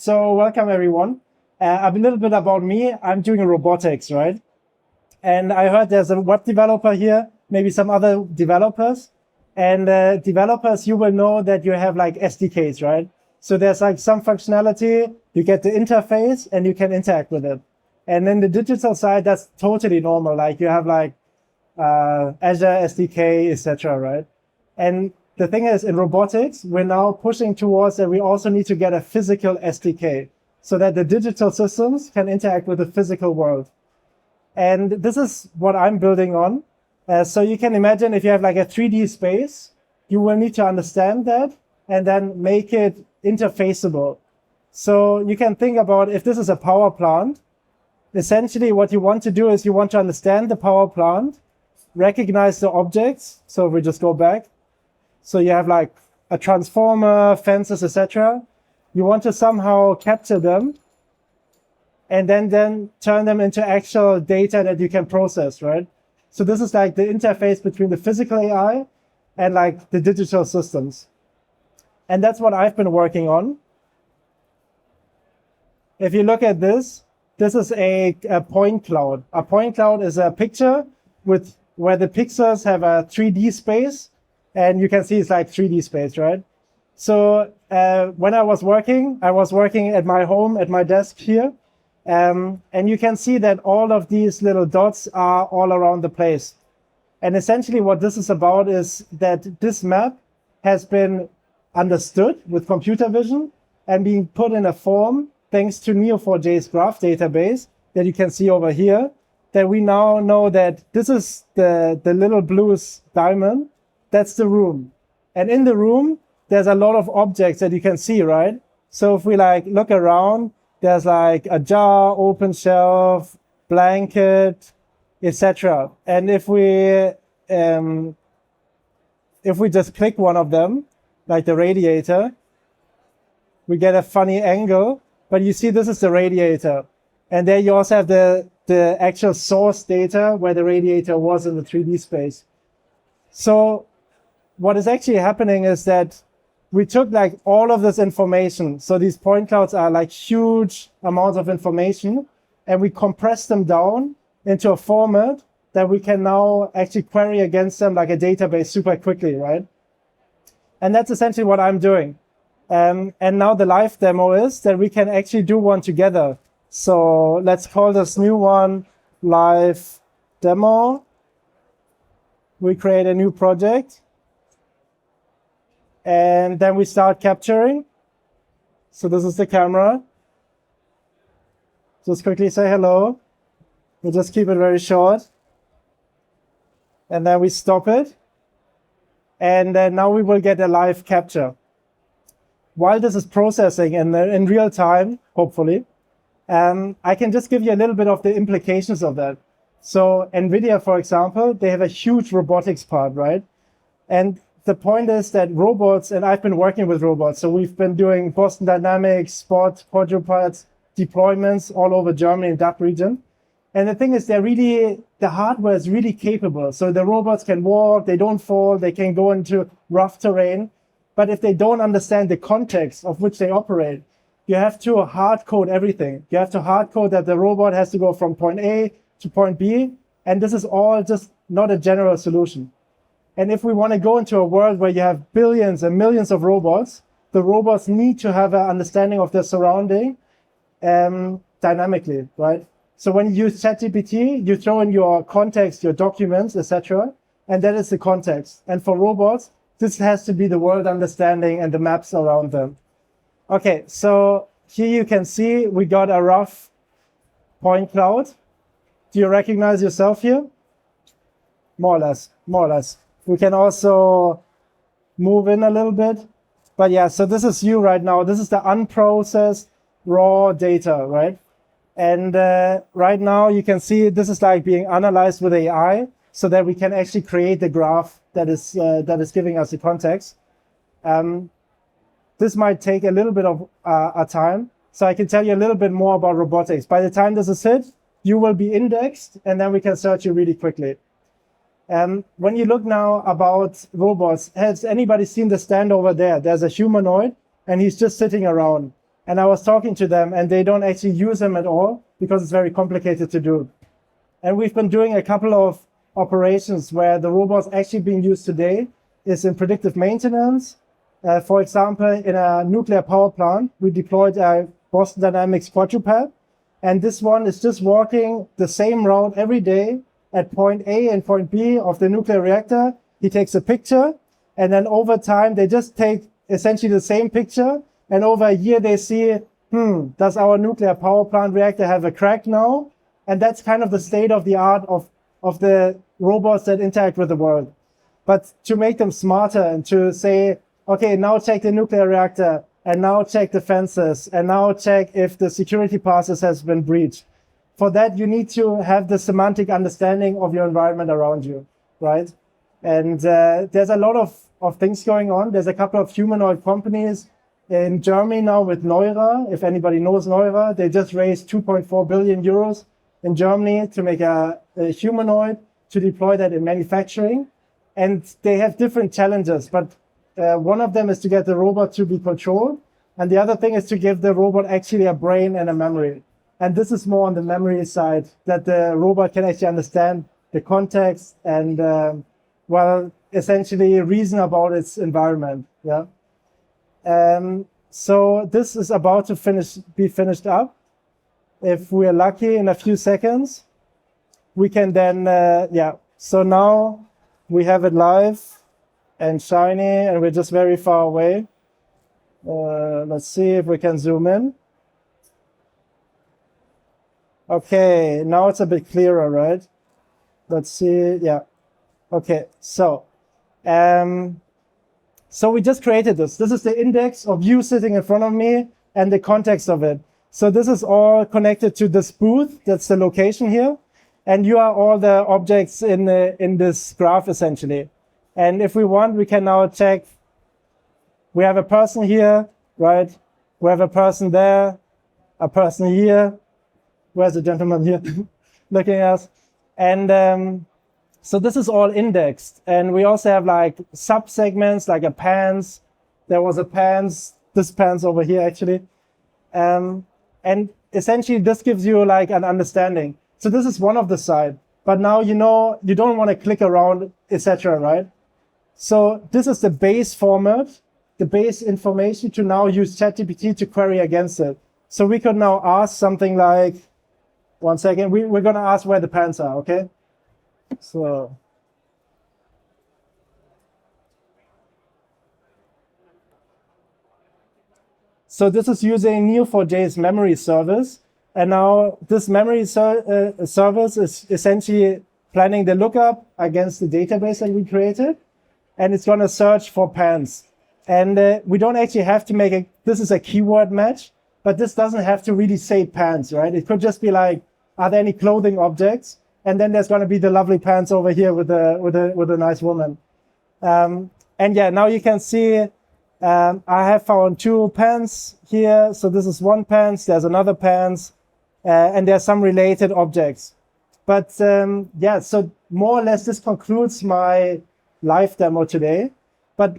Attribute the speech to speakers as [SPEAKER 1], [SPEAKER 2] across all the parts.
[SPEAKER 1] So welcome everyone. A little bit about me. I'm doing robotics, right? And I heard there's a web developer here, maybe some other developers. And developers, you will know that you have like SDKs, right? So there's like some functionality, you get the interface and you can interact with it. And in the digital side, that's totally normal. Like you have like Azure SDK, etc., right? And the thing is, in robotics, we're now pushing towards that we also need to get a physical SDK so that the digital systems can interact with the physical world. And this is what I'm building on. So you can imagine if you have like a 3D space, you will need to understand that and then make it interfaceable. So you can think about if this is a power plant, essentially what you want to do is you want to understand the power plant, recognize the objects. So if we just go back, so you have like a transformer, fences, etc. You want to somehow capture them and then turn them into actual data that you can process, right? So this is like the interface between the physical AI and like the digital systems. And that's what I've been working on. If you look at this is a point cloud. A point cloud is a picture with where the pixels have a 3D space. And you can see it's like 3D space, right? So when I was working at my home, at my desk here. And you can see that all of these little dots are all around the place. And essentially what this is about is that this map has been understood with computer vision and being put in a form thanks to Neo4j's graph database that you can see over here, that we now know that this is the little blue diamond. That's the room. And in the room, there's a lot of objects that you can see, right? So if we like look around, there's like a jar, open shelf, blanket, etc. And if we just click one of them, like the radiator, we get a funny angle, but you see this is the radiator. And there you also have the actual source data where the radiator was in the 3D space. So what is actually happening is that we took like all of this information. So these point clouds are like huge amounts of information, and we compress them down into a format that we can now actually query against them like a database super quickly, right? And that's essentially what I'm doing. And now the live demo is that we can actually do one together. So let's call this new one live demo. We create a new project. And then we start capturing. So this is the camera. Just quickly say hello. We'll just keep it very short. And then we stop it. And then now we will get a live capture. While this is processing in real time, hopefully, I can just give you a little bit of the implications of that. So NVIDIA, for example, they have a huge robotics part, right? And the point is that robots, and I've been working with robots, so we've been doing Boston Dynamics, Spot, quadrupeds, deployments all over Germany and DACH region. And the thing is, the hardware is really capable. So the robots can walk, they don't fall, they can go into rough terrain. But if they don't understand the context of which they operate, you have to hard code everything. You have to hard code that the robot has to go from point A to point B. And this is all just not a general solution. And if we want to go into a world where you have billions and millions of robots, the robots need to have an understanding of their surrounding dynamically, right? So when you use ChatGPT, you throw in your context, your documents, etc., and that is the context. And for robots, this has to be the world understanding and the maps around them. Okay, so here you can see we got a rough point cloud. Do you recognize yourself here? More or less, more or less. We can also move in a little bit. But yeah, so this is you right now. This is the unprocessed raw data, right? And right now you can see this is like being analyzed with AI so that we can actually create the graph that is giving us the context. This might take a little bit of a time. So I can tell you a little bit more about robotics. By the time this is hit, you will be indexed and then we can search you really quickly. When you look now about robots, has anybody seen the stand over there? There's a humanoid and he's just sitting around. And I was talking to them, and they don't actually use them at all because it's very complicated to do. And we've been doing a couple of operations where the robots actually being used today is in predictive maintenance. For example, in a nuclear power plant, we deployed a Boston Dynamics quadruped, and this one is just walking the same route every day at point A and point B of the nuclear reactor. He takes a picture, and then over time, they just take essentially the same picture, and over a year, they see, does our nuclear power plant reactor have a crack now? And that's kind of the state of the art of the robots that interact with the world. But to make them smarter and to say, okay, now check the nuclear reactor, and now check the fences, and now check if the security process has been breached. For that, you need to have the semantic understanding of your environment around you, right? And there's a lot of things going on. There's a couple of humanoid companies in Germany now with Neo4j. If anybody knows Neo4j, they just raised 2.4 billion euros in Germany to make a humanoid to deploy that in manufacturing. And they have different challenges, but one of them is to get the robot to be controlled. And the other thing is to give the robot actually a brain and a memory. And this is more on the memory side, that the robot can actually understand the context and, essentially reason about its environment. Yeah. So this is about to be finished up. If we're lucky in a few seconds, we can then, So now we have it live and shiny, and we're just very far away. Let's see if we can zoom in. Okay, now it's a bit clearer, right? Let's see, yeah. Okay, so we just created this. This is the index of you sitting in front of me and the context of it. So this is all connected to this booth. That's the location here. And you are all the objects in this graph, essentially. And if we want, we can now check. We have a person here, right? We have a person there, a person here. Where's the gentleman here looking at us? And so this is all indexed. And we also have like sub-segments, like a pans. There was a pans, this pans over here, actually. And essentially, this gives you like an understanding. So this is one of the side. But now you know you don't want to click around, etc., right? So this is the base format, the base information to now use ChatGPT to query against it. So we could now ask something like, one second, we're going to ask where the pants are, okay? So this is using Neo4j's memory service. And now this memory service is essentially planning the lookup against the database that we created. And it's going to search for pants. And we don't actually have to this is a keyword match, but this doesn't have to really say pants, right? It could just be like, are there any clothing objects? And then there's going to be the lovely pants over here with a nice woman. And yeah, now you can see I have found 2 pants here. So this is one pants, there's another pants, and there's some related objects. But so more or less this concludes my live demo today. But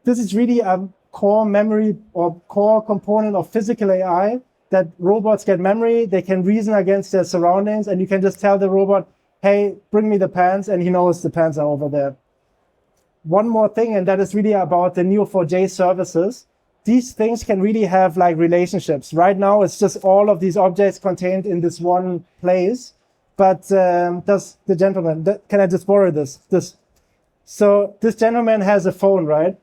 [SPEAKER 1] this is really a core memory or core component of physical AI, that robots get memory, they can reason against their surroundings, and you can just tell the robot, hey, bring me the pants, and he knows the pants are over there. One more thing, and that is really about the Neo4j services. These things can really have like relationships. Right now, it's just all of these objects contained in this one place. But does the gentleman, can I just borrow this? So this gentleman has a phone, right?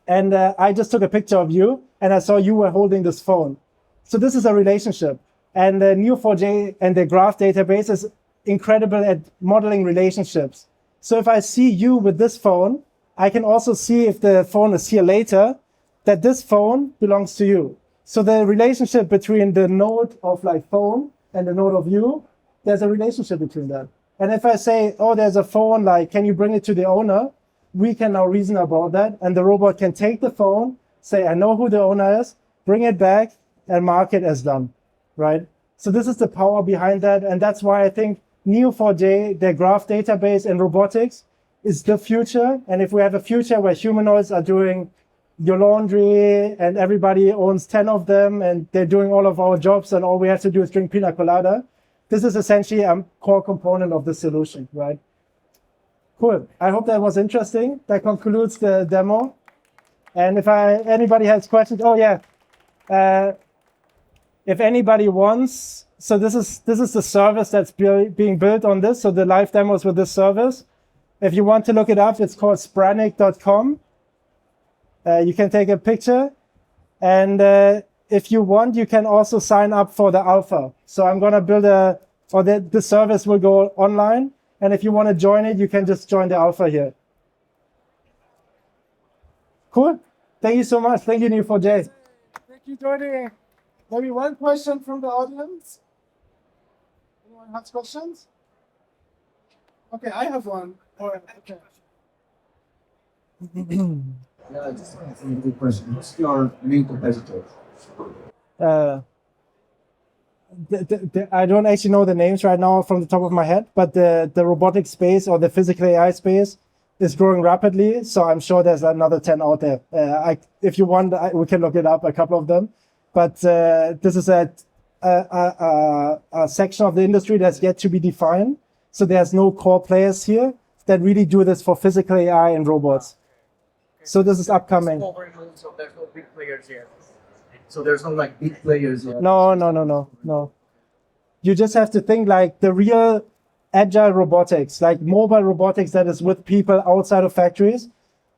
[SPEAKER 1] And I just took a picture of you, and I saw you were holding this phone. So this is a relationship. And Neo4j and the graph database is incredible at modeling relationships. So if I see you with this phone, I can also see if the phone is here later, that this phone belongs to you. So the relationship between the node of like phone and the node of you, there's a relationship between that. And if I say, oh, there's a phone, like, can you bring it to the owner? We can now reason about that. And the robot can take the phone, say, I know who the owner is, bring it back, and mark it as done, right? So this is the power behind that. And that's why I think Neo4j, their graph database and robotics is the future. And if we have a future where humanoids are doing your laundry and everybody owns 10 of them and they're doing all of our jobs and all we have to do is drink pina colada. This is essentially a core component of the solution, right? Cool. I hope that was interesting. That concludes the demo. And if anybody has questions, if anybody wants, so this is the service that's being built on this. So the live demos with this service. If you want to look it up, it's called spranger.com. You can take a picture. And if you want, you can also sign up for the alpha. So I'm going to build the service will go online. And if you want to join it, you can just join the alpha here. Cool. Thank you so much. Thank you, Neo4j.
[SPEAKER 2] Thank you, Jordi. Maybe one question from the audience? Anyone has questions? Okay, I have one. Okay.
[SPEAKER 3] Yeah, just a good question. What's your main competitor?
[SPEAKER 1] I don't actually know the names right now from the top of my head, but the robotic space or the physical AI space is growing rapidly. So I'm sure there's another 10 out there. If you want, we can look it up, a couple of them. But this is a section of the industry that's yet to be defined. So there's no core players here that really do this for physical AI and robots. So this is upcoming.
[SPEAKER 3] So there's no big players here. So there's no like big players here.
[SPEAKER 1] No. You just have to think like the real agile robotics, like mobile robotics that is with people outside of factories,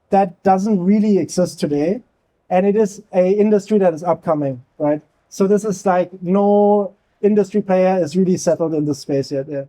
[SPEAKER 1] that doesn't really exist today. And it is an industry that is upcoming, right? So this is like no industry player is really settled in this space yet. Yeah.